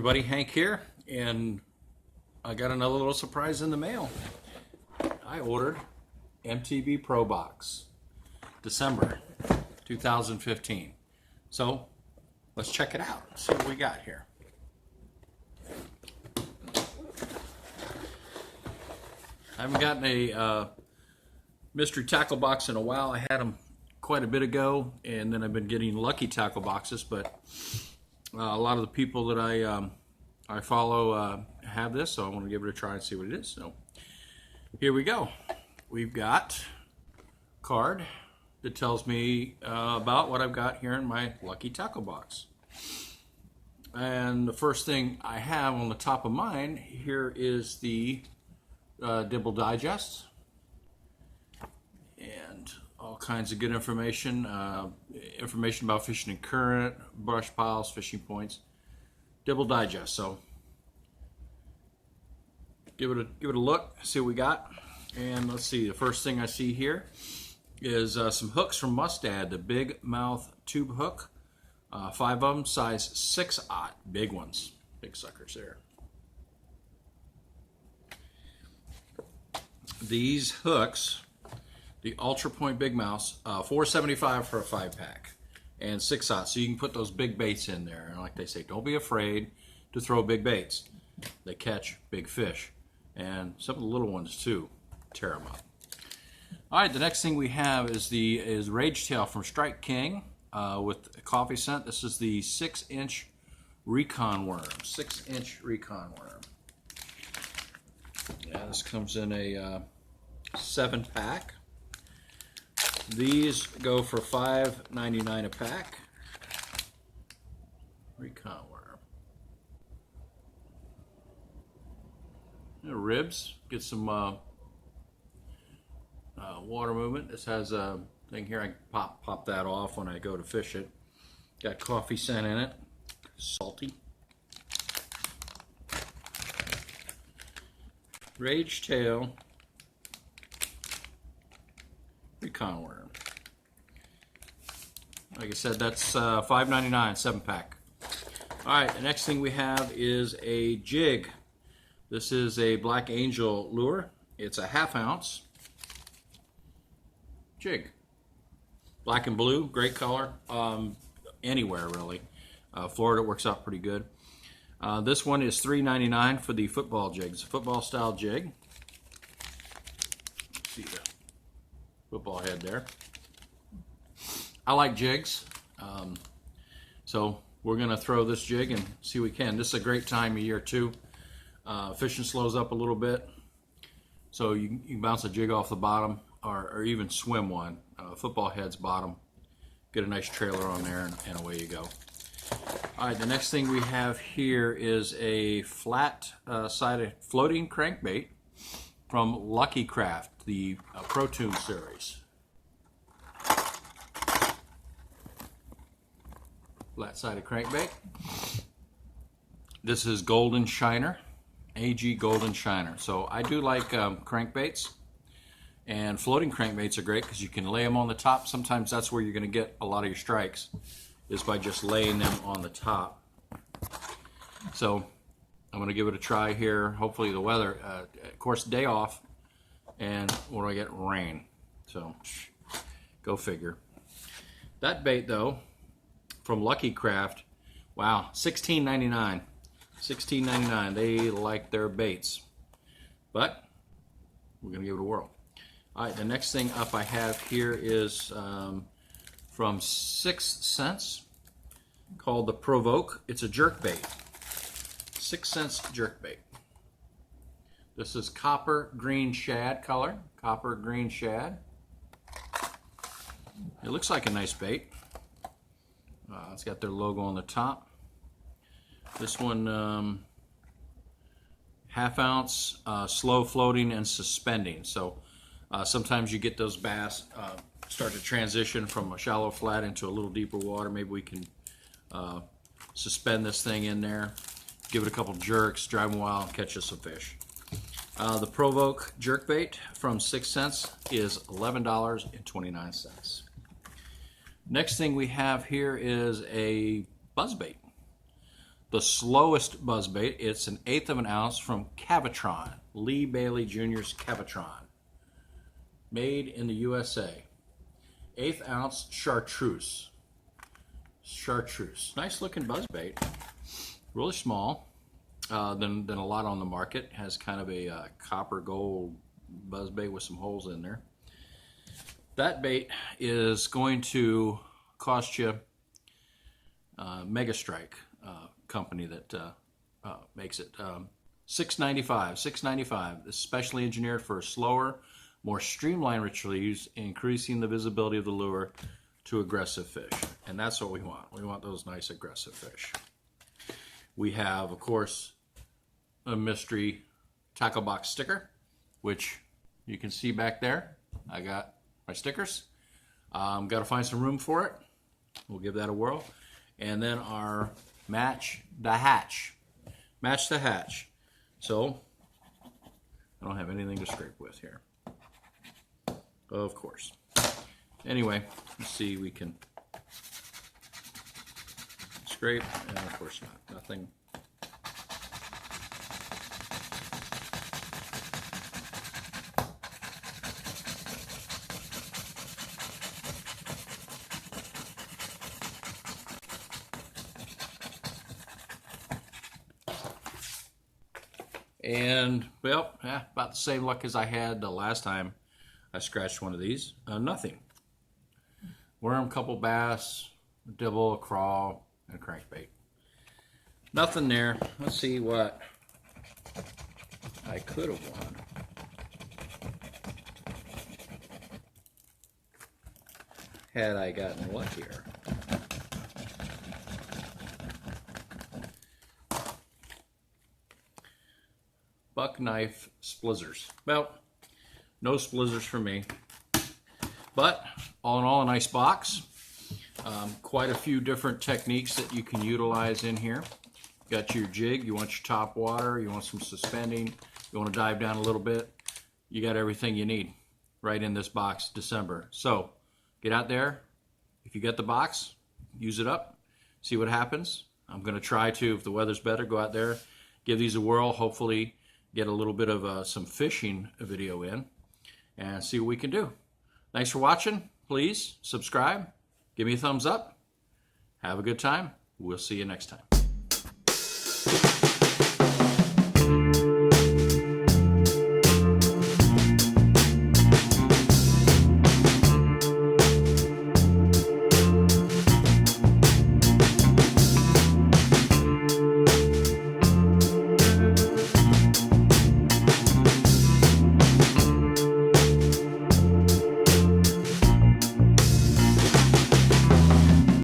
everybody, Hank here, and I got another little surprise in the mail. I ordered MTB Pro box, December 2015. So let's check it out, see what we got here. I haven't gotten a mystery tackle box in a while. I had them quite a bit ago, and then I've been getting lucky tackle boxes, but a lot of the people that I follow have this, so I want to give it a try and see what it is. So here we go. We've got a card that tells me about what I've got here in my lucky tackle box. And the first thing I have on the top of mine here is the Dibble Digest, and all kinds of good information, information about fishing in current, brush piles, fishing points. Dibble Digest. So give it a look, see what we got. And let's see, the first thing I see here is some hooks from Mustad, the big mouth tube hook. 5 of them, size 6/0, big ones, big suckers there. These hooks, the Ultra Point Big Mouths, $4.75 for a 5-pack, and 6/0, so you can put those big baits in there. And like they say, don't be afraid to throw big baits. They catch big fish, and some of the little ones too tear them up. All right, the next thing we have is Rage Tail from Strike King with a coffee scent. This is the 6-inch Recon Worm. 6-inch Recon Worm. Yeah, this comes in a 7-pack. These go for $5.99 a pack. Recon Worm. Ribs. Get some water movement. This has a thing here. I can pop that off when I go to fish it. Got coffee scent in it. Salty. Rage Tail Recon Worm. Like I said, that's $5.99, 7-pack. Alright, the next thing we have is a jig. This is a Black Angel lure. It's a 1/2 ounce jig. Black and blue, great color. Anywhere really. Florida works out pretty good. This one is $3.99 for the football jigs, football style jig. See the football head there. I like jigs, so we're going to throw this jig and see what we can. This is a great time of year too. Fishing slows up a little bit, so you can bounce a jig off the bottom, or even swim one. Football head's bottom. Get a nice trailer on there, and away you go. All right, the next thing we have here is a flat-sided floating crankbait from Lucky Craft, the Pro Tune series. Flat-sided crankbait. This is Golden Shiner, AG Golden Shiner. So I do like crankbaits, and floating crankbaits are great because you can lay them on the top. Sometimes that's where you're going to get a lot of your strikes, is by just laying them on the top. So I'm going to give it a try here. Hopefully the weather, of course, day off, and what do I get? Rain. So go figure. That bait though, from Lucky Craft, wow, $16.99. $16.99. They like their baits, but we're going to give it a whirl. All right, the next thing up I have here is from 6 Cents, called the Provoke. It's a jerk bait. 6 Cents jerk bait. This is copper green shad color. Copper green shad. It looks like a nice bait. It's got their logo on the top. This one, 1/2 ounce, slow floating and suspending. So sometimes you get those bass start to transition from a shallow flat into a little deeper water. Maybe we can suspend this thing in there, give it a couple jerks, drive them a while, and catch us some fish. The Provoke jerkbait from 6 Cents is $11.29. Next thing we have here is a buzzbait. the slowest buzzbait. It's an 1/8 of an ounce from Cavitron, Lee Bailey Jr.'s Cavitron, made in the USA. 1/8 ounce chartreuse. Chartreuse, nice looking buzzbait. Really small than a lot on the market. Has kind of a copper gold buzzbait with some holes in there. That bait is going to cost you Mega Strike company that makes it $6.95. $6.95. Especially engineered for a slower, more streamlined retrieve, increasing the visibility of the lure to aggressive fish. And that's what we want. We want those nice aggressive fish. We have, of course, a mystery tackle box sticker, which you can see back there. I got my stickers. Got to find some room for it. We'll give that a whirl. And then our match the hatch. Match the hatch. So, I don't have anything to scrape with here. Of course. Anyway, let's see, we can scrape, and of course not. Nothing. And, well, about the same luck as I had the last time I scratched one of these. Nothing. Worm, couple bass, a dibble, a crawl, and a crankbait. Nothing there. Let's see what I could have won. Had I gotten luckier. Buck knife splizzers. Well, no splizzers for me. But all in all, a nice box. Quite a few different techniques that you can utilize in here. Got your jig, you want your top water, you want some suspending, you want to dive down a little bit. You got everything you need right in this box, December. So get out there. If you get the box, use it up, see what happens. I'm going to try to, if the weather's better, go out there, give these a whirl, hopefully get a little bit of some fishing video in and see what we can do. Thanks for watching. Please subscribe. Give me a thumbs up. Have a good time. We'll see you next time.